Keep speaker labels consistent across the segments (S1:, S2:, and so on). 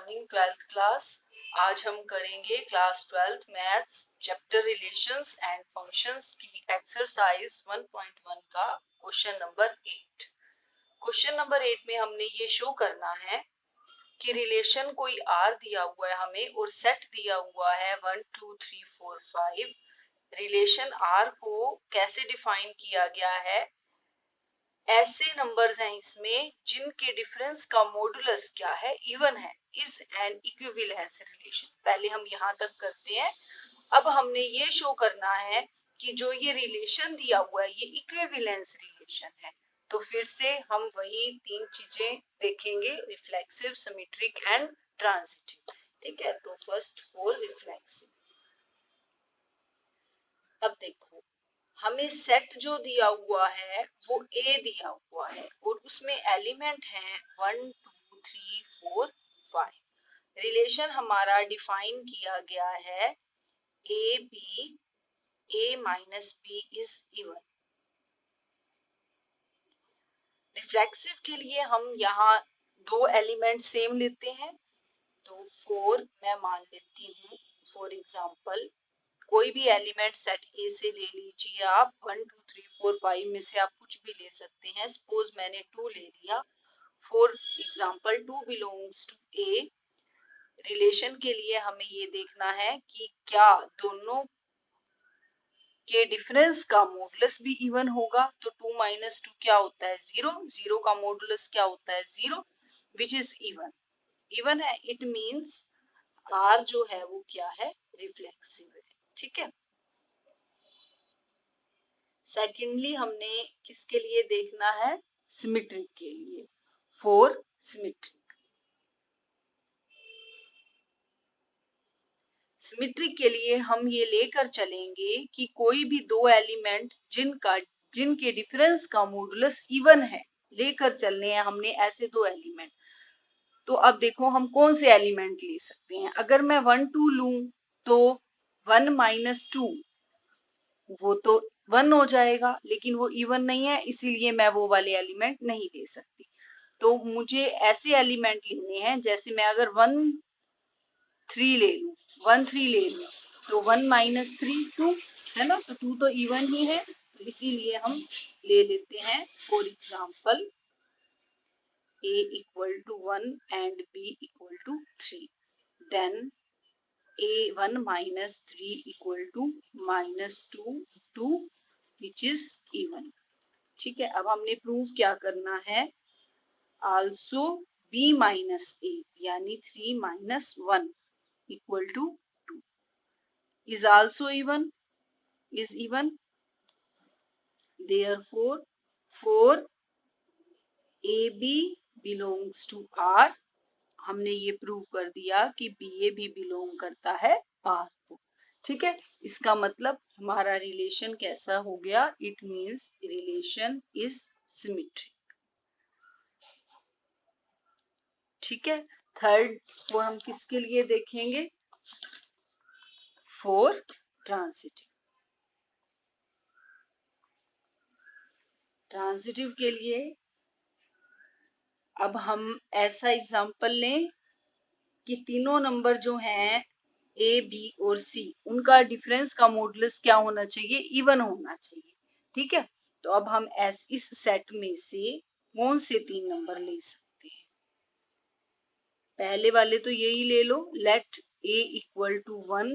S1: Morning 12th class. आज हम करेंगे class 12th maths chapter relations and functions की एक्सरसाइज 1.1 का क्वेश्चन नंबर 8। क्वेश्चन नंबर 8 में हमने ये शो करना है कि रिलेशन कोई आर दिया हुआ है हमें और सेट दिया हुआ है 1 2 3 4 5। रिलेशन आर को कैसे डिफाइन किया गया है, ऐसे नंबर्स हैं इसमें जिनके डिफरेंस का मॉडुलस क्या है, इवन है, इज एन इक्विवेलेंस रिलेशन। पहले हम यहां तक करते हैं। अब हमने ये शो करना है कि जो ये रिलेशन दिया हुआ है ये इक्विवेलेंस रिलेशन है। तो फिर से हम वही तीन चीजें देखेंगे, रिफ्लेक्सिव, सिमेट्रिक एंड ट्रांजिटिव। ठीक है, तो फर्स्ट फॉर रिफ्लेक्सिव। अब देखो, हमें सेट जो दिया हुआ है वो ए दिया हुआ है और उसमें एलिमेंट हैं 1 2 3 4 5। रिलेशन हमारा डिफाइन किया गया है A B, A minus B is even. Reflexive के लिए हम यहाँ दो एलिमेंट सेम लेते हैं, तो 4 मैं मान लेती हूँ फॉर एग्जाम्पल। कोई भी एलिमेंट सेट ए से ले लीजिए आप, 1 2 3 4 5 में से आप कुछ भी ले सकते हैं। सपोज मैंने 2 ले लिया, for example 2 belongs to A. Relation के लिए हमें ये देखना है कि क्या दोनों के डिफरेंस का मॉडुलस भी इवन होगा। तो 2 माइनस 2 क्या होता है, 0। 0 का मॉडुलस क्या होता है, 0, विच इज इवन। इवन है, इट मीन्स आर जो है वो क्या है, रिफ्लेक्सिव है। ठीक है। सेकेंडली हमने किसके लिए देखना है, सिमेट्रिक के लिए, फॉर सिमेट्रिक। सिमेट्रिक के लिए हम ये लेकर चलेंगे कि कोई भी दो एलिमेंट जिनके डिफरेंस का मॉडुलस इवन है, लेकर चलने हैं हमने ऐसे दो एलिमेंट। तो अब देखो हम कौन से एलिमेंट ले सकते हैं। अगर मैं 1 2 लूं तो 1 माइनस 2 वो तो 1 हो जाएगा, लेकिन वो इवन नहीं है, इसीलिए मैं वो वाले एलिमेंट नहीं ले सकती। तो मुझे ऐसे एलिमेंट लेने हैं, जैसे मैं अगर 1 3 ले लूं, 1 3 ले लूं तो 1 माइनस 3 2 है ना, तो 2 तो इवन ही है, तो इसीलिए हम ले लेते हैं for example a equal to 1 and b equal to 3। Then a1 minus 3 equal to minus 2 2 which is even। ठीक है, अब हमने प्रूव क्या करना है, also b minus a यानी 3 minus 1 equal to 2 is also even, is even। Therefore for ab belongs to r, हमने ये प्रूव कर दिया कि ba भी बिलोंग करता है r को। ठीक है, इसका मतलब हमारा रिलेशन कैसा हो गया, it means relation is symmetric. ठीक है, थर्ड फॉर हम किसके लिए देखेंगे, फॉर ट्रांजिटिव। ट्रांजिटिव के लिए अब हम ऐसा एग्जांपल लें कि तीनों नंबर जो हैं ए बी और सी, उनका डिफरेंस का मॉडुलस क्या होना चाहिए, इवन होना चाहिए। ठीक है, तो अब हम इस सेट में से कौन से तीन नंबर ले सकते हैं। पहले वाले तो यही ले लो, let a equal to 1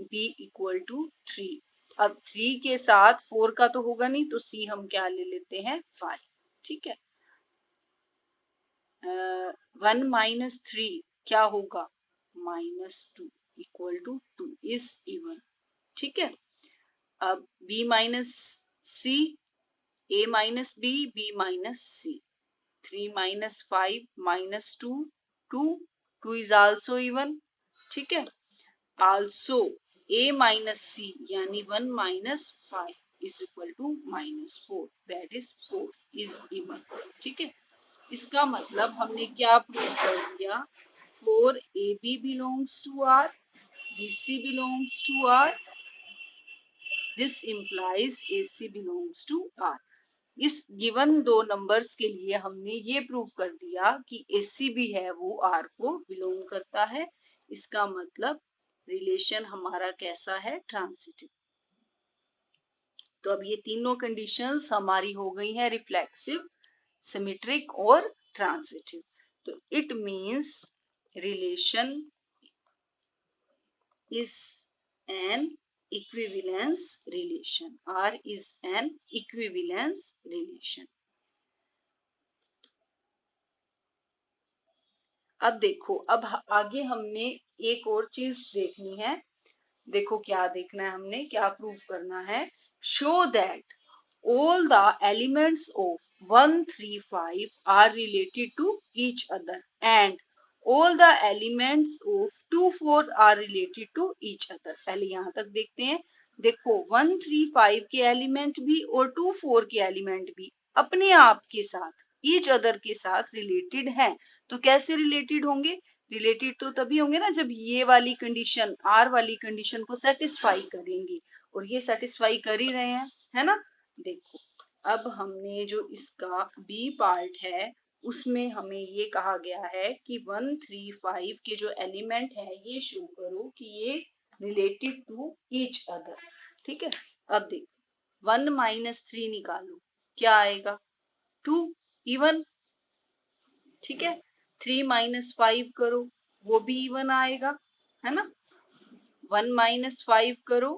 S1: b equal to 3। अब 3 के साथ 4 का तो होगा नहीं, तो c हम क्या ले लेते हैं, 5। ठीक है, 1 माइनस 3 क्या होगा, -2 इक्वल टू 2 इज इवन। ठीक है, अब b minus c, a minus b, b minus c, 3 minus 5 minus 2 2 2 is also even। ठीक है, also a minus c यानी 1 minus 5 is equal to -4, that is 4 is even। ठीक है, इसका मतलब हमने क्या प्रूव कर दिया, 4 ab belongs to r, bc belongs to r, this implies ac belongs to r। इस गिवन दो नंबर्स के लिए हमने ये प्रूव कर दिया कि AC भी है वो R को बिलोंग करता है। इसका मतलब रिलेशन हमारा कैसा है, ट्रांसिटिव। तो अब ये तीनों कंडीशंस हमारी हो गई हैं रिफ्लेक्सिव, सिमेट्रिक और ट्रांसिटिव। तो it means relation is an equivalence relation. R is an equivalence relation. अब देखो, अब आगे हमने एक और चीज देखनी है। देखो क्या देखना है हमने, क्या प्रूव करना है। Show that all the elements of 1 3 5 are related to each other and all the elements of 2 4 are related to each other. पहले यहां तक देखते हैं। देखो 1 3 5 के एलिमेंट भी और 2 4 के एलिमेंट भी अपने आप के साथ ईच अदर के साथ रिलेटेड हैं। तो कैसे रिलेटेड होंगे? रिलेटेड तो तभी होंगे ना जब ये वाली कंडीशन, आर वाली कंडीशन को सेटिस्फाई करेंगे, और ये सेटिस्फाई कर ही रहे हैं, है ना। देखो अब हमने जो इसका बी पार्ट है उसमें हमें ये कहा गया है कि 1 3 5 के जो एलिमेंट है ये शो करो कि ये रिलेटेड टू ईच अदर। ठीक है, अब देखो 1 -3 निकालो, क्या आएगा? 2 इवन। ठीक है, 3 -5 करो, वो भी इवन आएगा, है ना। 1 -5 करो,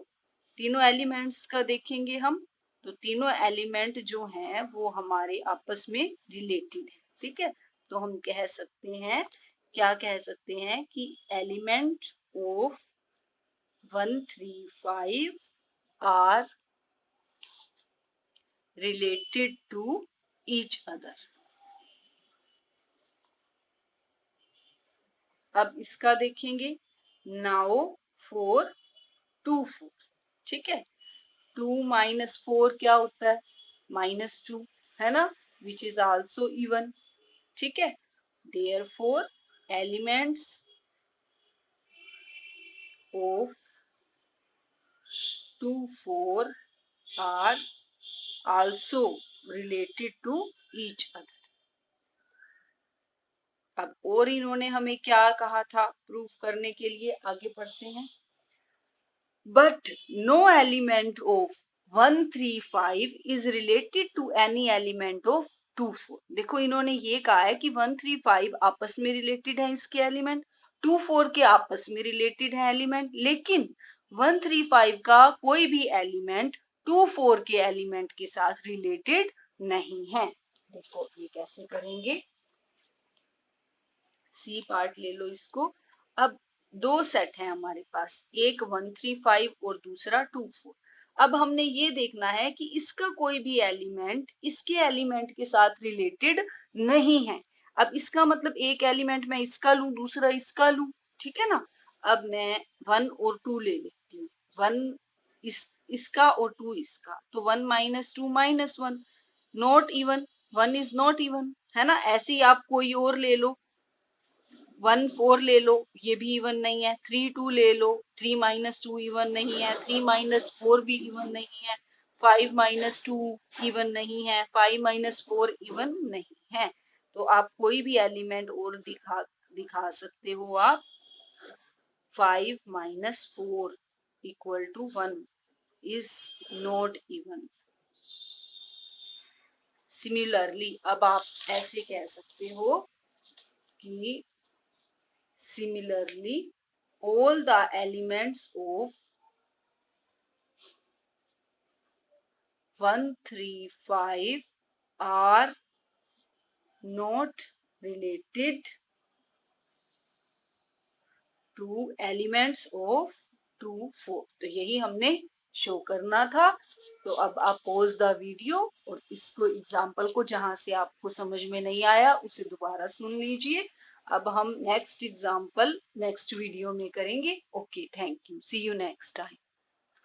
S1: तीनों एलिमेंट्स का देखेंगे हम, तो तीनों एलिमेंट जो हैं वो हमारे आपस में रिलेटेड है। ठीक है, तो हम कह सकते हैं, क्या कह सकते हैं कि element of 1 3 5 are related to each other. अब इसका देखेंगे, नाउ 4 2 4। ठीक है, 2 -4 क्या होता है? -2, है ना, विच इज आल्सो इवन। ठीक है, therefore elements of 2 4 are also related to each other. अब और इन्होंने हमें क्या कहा था प्रूफ करने के लिए, आगे पढ़ते हैं। But no element of 1 3 5 is related to any element of 2 4। देखो इन्होंने ये कहा है कि 1 3 5 आपस में रिलेटेड है इसके एलिमेंट, 2 4 के आपस में रिलेटेड है एलिमेंट, लेकिन 1 3 5 का कोई भी एलिमेंट 2 4 के एलिमेंट के साथ रिलेटेड नहीं है। देखो ये कैसे करेंगे, सी पार्ट ले लो इसको। अब दो सेट है हमारे पास, एक 1 3 5 और दूसरा 2 4। अब हमने ये देखना है कि इसका कोई भी एलिमेंट इसके एलिमेंट के साथ रिलेटेड नहीं है। अब इसका मतलब एक एलिमेंट मैं इसका लूं, दूसरा इसका लूं, ठीक है ना। अब मैं 1 और 2 ले लेती हूँ, 1 इसका और 2 इसका, तो 1 -2 -1 not even, 1 is not even, है ना। ऐसे ही आप कोई और ले लो, 1 4 ले लो, ये भी इवन नहीं है। 3 2 ले लो, 3 -2 इवन नहीं है, 3 -4 भी इवन नहीं है, 5 -2 इवन नहीं है, 5 -4 इवन नहीं है। तो आप कोई भी एलिमेंट और दिखा सकते हो आप। 5 -4 equal to 1 is not even. Similarly अब आप ऐसे कह सकते हो कि similarly all the elements of 1 3 5 are not related to elements of 2 4। तो यही हमने शो करना था। तो अब आप पॉज द वीडियो और इसको एग्जाम्पल को जहां से आपको समझ में नहीं आया उसे दोबारा सुन लीजिए। अब हम नेक्स्ट एग्जाम्पल नेक्स्ट वीडियो में करेंगे। Okay, thank you, see you next time.